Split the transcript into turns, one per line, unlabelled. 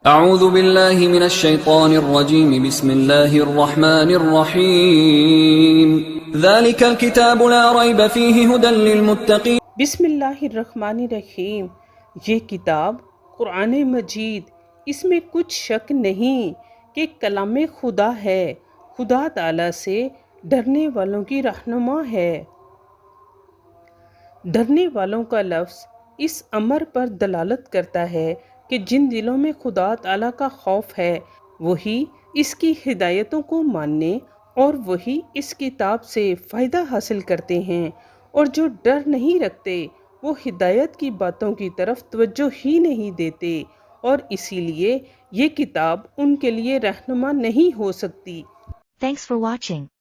अऊज़ु बिल्लाहि मिनश शैतानिर रजीम बिस्मिल्लाहिर रहमानिर रहीम ज़ालिकल किताबु ला रैब फ़ीहि हुदल लिल मुत्तक़ीन।
बिस्मिल्लाहिर्रहमानिर्रहीम। ये किताब कुरान मजीद, इसमें कुछ शक नहीं कि कलाम खुदा है, खुदा ताला से डरने वालों की रहनुमा है। डरने वालों का लफ्ज़ इस अमर पर दलालत करता है कि जिन दिलों में खुदा ताला का खौफ है वही इसकी हिदायतों को मानने और वही इस किताब से फ़ायदा हासिल करते हैं, और जो डर नहीं रखते वो हिदायत की बातों की तरफ तवज्जो ही नहीं देते, और इसीलिए ये किताब उनके लिए रहनुमा नहीं हो सकती।
Thanks for watching.